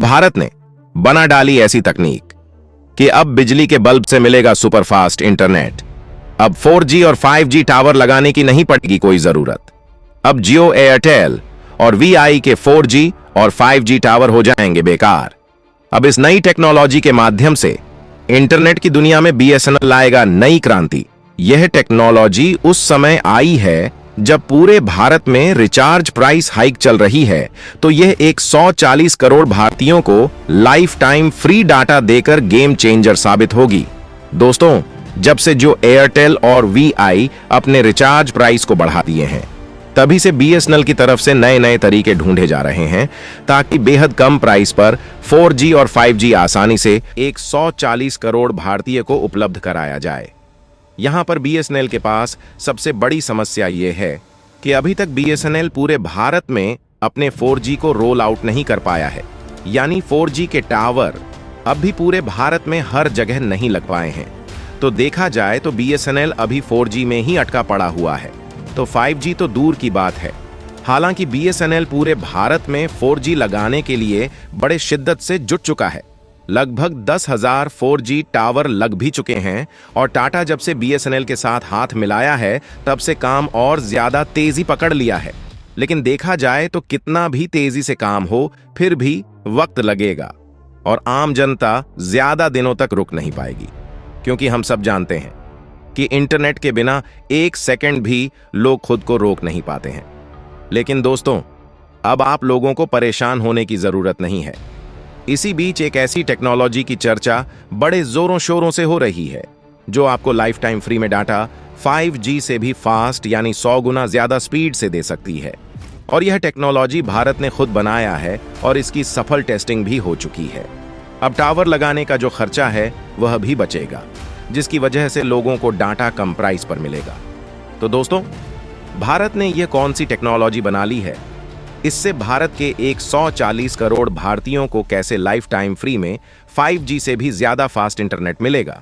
भारत ने बना डाली ऐसी तकनीक कि अब बिजली के बल्ब से मिलेगा सुपरफास्ट इंटरनेट। अब 4G और 5G टावर लगाने की नहीं पड़ेगी कोई जरूरत। अब जियो, एयरटेल और VI के 4G और 5G टावर हो जाएंगे बेकार। अब इस नई टेक्नोलॉजी के माध्यम से इंटरनेट की दुनिया में BSNL लाएगा नई क्रांति। यह टेक्नोलॉजी उस समय आई है जब पूरे भारत में रिचार्ज प्राइस हाइक चल रही है, तो यह 140 करोड़ भारतीयों को लाइफ टाइम फ्री डाटा देकर गेम चेंजर साबित होगी। दोस्तों, जब से जो एयरटेल और VI अपने रिचार्ज प्राइस को बढ़ा दिए हैं, तभी से BSNL की तरफ से नए नए तरीके ढूंढे जा रहे हैं ताकि बेहद कम प्राइस पर 4G और 5G आसानी से 140 करोड़ भारतीय को उपलब्ध कराया जाए। यहां पर BSNL के पास सबसे बड़ी समस्या यह है कि अभी तक BSNL पूरे भारत में अपने 4G को रोल आउट नहीं कर पाया है, यानी 4G के टावर अब भी पूरे भारत में हर जगह नहीं लग पाए हैं। तो देखा जाए तो BSNL अभी 4G में ही अटका पड़ा हुआ है, तो 5G तो दूर की बात है। हालांकि BSNL पूरे भारत में 4G लगाने के लिए बड़े शिद्दत से जुट चुका है। लगभग 10,000 4G टावर लग भी चुके हैं और टाटा जब से BSNL के साथ हाथ मिलाया है तब से काम और ज्यादा तेजी पकड़ लिया है। लेकिन देखा जाए तो कितना भी तेजी से काम हो, फिर भी वक्त लगेगा और आम जनता ज्यादा दिनों तक रुक नहीं पाएगी, क्योंकि हम सब जानते हैं कि इंटरनेट के बिना एक सेकंड भी लोग खुद को रोक नहीं पाते हैं। लेकिन दोस्तों, अब आप लोगों को परेशान होने की जरूरत नहीं है। इसी बीच एक ऐसी टेक्नोलॉजी की चर्चा बड़े जोरों शोरों से हो रही है जो आपको लाइफ टाइम फ्री में डाटा 5G से भी फास्ट, यानी 100 गुना ज्यादा स्पीड से दे सकती है। और यह टेक्नोलॉजी भारत ने खुद बनाया है और इसकी सफल टेस्टिंग भी हो चुकी है। अब टावर लगाने का जो खर्चा है वह भी बचेगा, जिसकी वजह से लोगों को डाटा कम प्राइस पर मिलेगा। तो दोस्तों, भारत ने यह कौन सी टेक्नोलॉजी बना ली है? इससे भारत के 140 करोड़ भारतीयों को कैसे लाइफ टाइम फ्री में 5G से भी ज्यादा फास्ट इंटरनेट मिलेगा?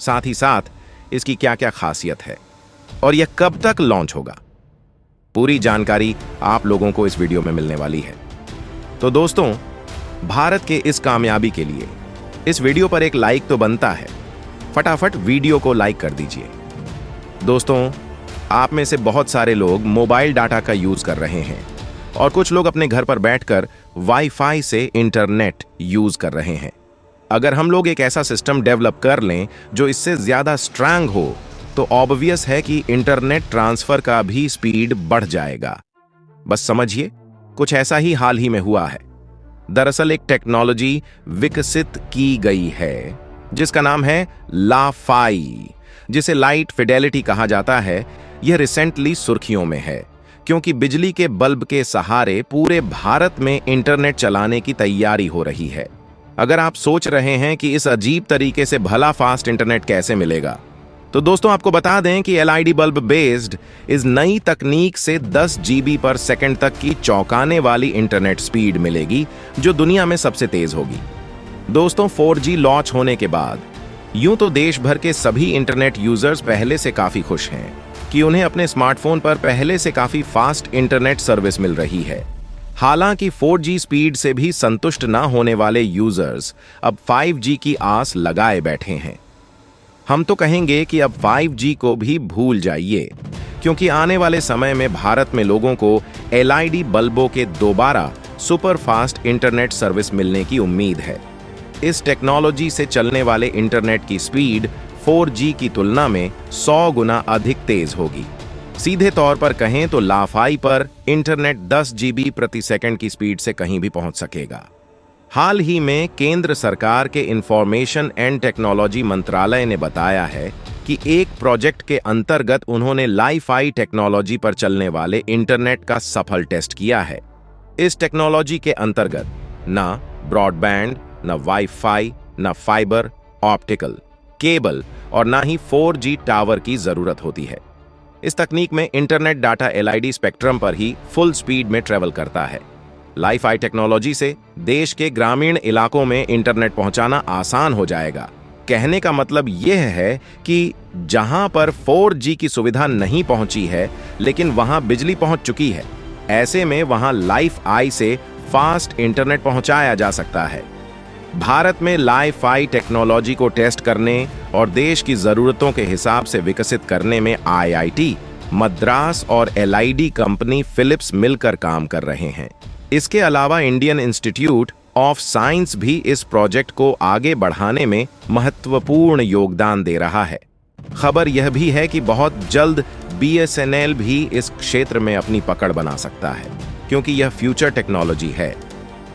साथ ही साथ इसकी क्या क्या खासियत है और यह कब तक लॉन्च होगा? पूरी जानकारी आप लोगों को इस वीडियो में मिलने वाली है। तो दोस्तों, भारत के इस कामयाबी के लिए इस वीडियो पर एक लाइक तो बनता है। फटाफट वीडियो को लाइक कर दीजिए। दोस्तों, आप में से बहुत सारे लोग मोबाइल डाटा का यूज कर रहे हैं और कुछ लोग अपने घर पर बैठकर वाईफाई से इंटरनेट यूज कर रहे हैं। अगर हम लोग एक ऐसा सिस्टम डेवलप कर लें जो इससे ज्यादा स्ट्रांग हो, तो ऑब्वियस है कि इंटरनेट ट्रांसफर का भी स्पीड बढ़ जाएगा। बस समझिए, कुछ ऐसा ही हाल ही में हुआ है। दरअसल एक टेक्नोलॉजी विकसित की गई है जिसका नाम है लाफाई, जिसे लाइट फिडेलिटी कहा जाता है। यह रिसेंटली सुर्खियों में है क्योंकि बिजली के बल्ब के सहारे पूरे भारत में इंटरनेट चलाने की तैयारी हो रही है। अगर आप सोच रहे हैं कि इस अजीब तरीके से भला फास्ट इंटरनेट कैसे मिलेगा, तो दोस्तों आपको बता दें कि LED बल्ब बेस्ड इस नई तकनीक से 10 GB पर सेकंड तक की चौंकाने वाली इंटरनेट स्पीड मिलेगी, जो दुनिया में सबसे तेज होगी। दोस्तों, 4G लॉन्च होने के बाद यूं तो देश भर के सभी इंटरनेट यूजर्स पहले से काफी खुश हैं कि उन्हें अपने स्मार्टफोन पर पहले से काफी फास्ट इंटरनेट सर्विस मिल रही है। हालांकि 4G स्पीड से भी संतुष्ट ना होने वाले यूजर्स अब 5G की आस लगाए बैठे हैं। हम तो कहेंगे कि अब 5G को भी भूल जाइए, क्योंकि आने वाले समय में भारत में लोगों को LED बल्बों के दोबारा सुपर फास्ट इंटरनेट सर्विस मिलने की उम्मीद है। इस टेक्नोलॉजी से चलने वाले इंटरनेट की स्पीड 4G की तुलना में 100 गुना अधिक तेज होगी। सीधे तौर पर कहें तो लाफाई पर इंटरनेट 10 GB प्रति सेकंड की स्पीड से कहीं भी पहुंच सकेगा। हाल ही में केंद्र सरकार के इंफॉर्मेशन एंड टेक्नोलॉजी मंत्रालय ने बताया है कि एक प्रोजेक्ट के अंतर्गत उन्होंने लाफाई टेक्नोलॉजी पर चलने वाले इंटरनेट का सफल टेस्ट किया है। इस टेक्नोलॉजी के अंतर्गत ना ब्रॉडबैंड, न वाईफाई, न फाइबर ऑप्टिकल केबल और ना ही 4G टावर की जरूरत होती है। इस तकनीक में इंटरनेट डाटा LED स्पेक्ट्रम पर ही फुल स्पीड में ट्रेवल करता है। लाफाई टेक्नोलॉजी से देश के ग्रामीण इलाकों में इंटरनेट पहुंचाना आसान हो जाएगा। कहने का मतलब यह है कि जहां पर 4G की सुविधा नहीं पहुंची है, लेकिन वहां बिजली पहुंच चुकी है, ऐसे में वहां लाफाई से फास्ट इंटरनेट पहुंचाया जा सकता है। भारत में लाइ-फाई टेक्नोलॉजी को टेस्ट करने और देश की जरूरतों के हिसाब से विकसित करने में IIT मद्रास और LID कंपनी फिलिप्स मिलकर काम कर रहे हैं। इसके अलावा इंडियन इंस्टीट्यूट ऑफ साइंस भी इस प्रोजेक्ट को आगे बढ़ाने में महत्वपूर्ण योगदान दे रहा है। खबर यह भी है कि बहुत जल्द BSNL भी इस क्षेत्र में अपनी पकड़ बना सकता है, क्योंकि यह फ्यूचर टेक्नोलॉजी है।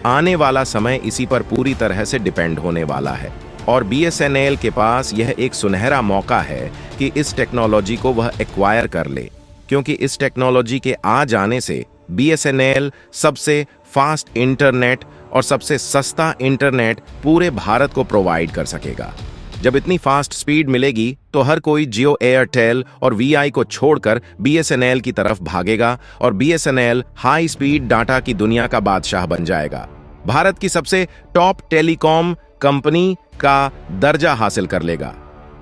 आने वाला समय इसी पर पूरी तरह से डिपेंड होने वाला है और BSNL के पास यह एक सुनहरा मौका है कि इस टेक्नोलॉजी को वह एक्वायर कर ले, क्योंकि इस टेक्नोलॉजी के आ जाने से BSNL सबसे फास्ट इंटरनेट और सबसे सस्ता इंटरनेट पूरे भारत को प्रोवाइड कर सकेगा। जब इतनी फास्ट स्पीड मिलेगी तो हर कोई जियो एयरटेल और VI को छोड़कर BSNL की तरफ भागेगा और BSNL हाई स्पीड डाटा की दुनिया का बादशाह बन जाएगा। भारत की सबसे टॉप टेलीकॉम कंपनी का दर्जा हासिल कर लेगा।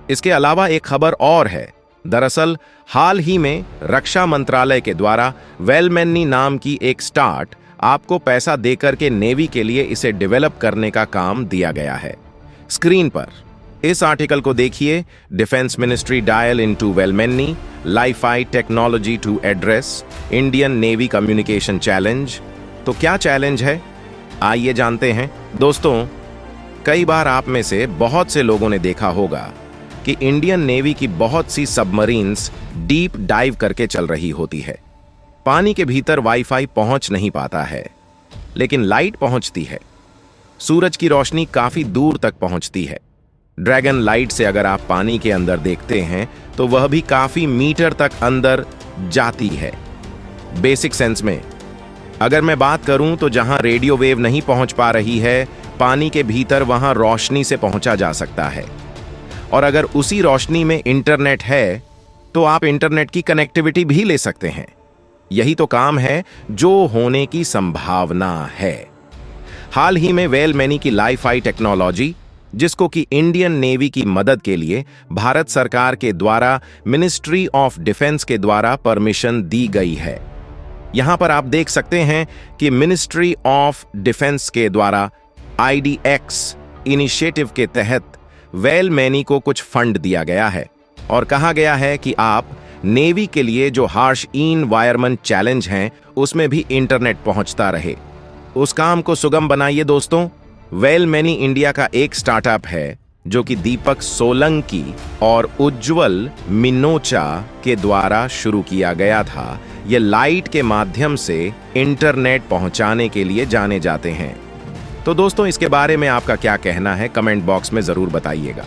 इसके अलावा एक खबर और है। दरअसल हाल ही में रक्षा मंत्रालय के द्वारा वेलमेनी नाम की एक स्टार्ट आपको पैसा देकर के नेवी के लिए इसे डेवलप करने का काम दिया गया है। स्क्रीन पर इस आर्टिकल को देखिए। डिफेंस मिनिस्ट्री डायल इनटू वेलमेनी, LiFi technology to address Indian navy communication challenge. तो क्या चैलेंज है, आइए जानते हैं। दोस्तों, कई बार आप में से बहुत से लोगों ने देखा होगा कि इंडियन नेवी की बहुत सी सबमरीन्स डीप डाइव करके चल रही होती है। पानी के भीतर वाईफाई पहुंच नहीं पाता है, लेकिन लाइट पहुंचती है। सूरज की रोशनी काफी दूर तक पहुंचती है। ड्रैगन लाइट से अगर आप पानी के अंदर देखते हैं तो वह भी काफी मीटर तक अंदर जाती है। बेसिक सेंस में अगर मैं बात करूं तो जहां रेडियो वेव नहीं पहुंच पा रही है, पानी के भीतर वहां रोशनी से पहुंचा जा सकता है। और अगर उसी रोशनी में इंटरनेट है तो आप इंटरनेट की कनेक्टिविटी भी ले सकते हैं। यही तो काम है जो होने की संभावना है। हाल ही में वेलमेनी की लाइ-फाई टेक्नोलॉजी, जिसको कि इंडियन नेवी की मदद के लिए भारत सरकार के द्वारा मिनिस्ट्री ऑफ डिफेंस के द्वारा परमिशन दी गई है। यहां पर आप देख सकते हैं कि मिनिस्ट्री ऑफ डिफेंस के द्वारा IDX इनिशिएटिव के तहत वेलमेनी को कुछ फंड दिया गया है और कहा गया है कि आप नेवी के लिए जो हार्श एनवायरनमेंट चैलेंज हैं उसमें भी इंटरनेट पहुंचता रहे। उस काम को सुगम बनाइए दोस्तों। वेलमेनी इंडिया का एक स्टार्टअप है जो कि दीपक सोलंकी और उज्जवल मिनोचा के द्वारा शुरू किया गया था। ये लाइट के माध्यम से इंटरनेट पहुंचाने के लिए जाने जाते हैं। तो दोस्तों, इसके बारे में आपका क्या कहना है, कमेंट बॉक्स में जरूर बताइएगा।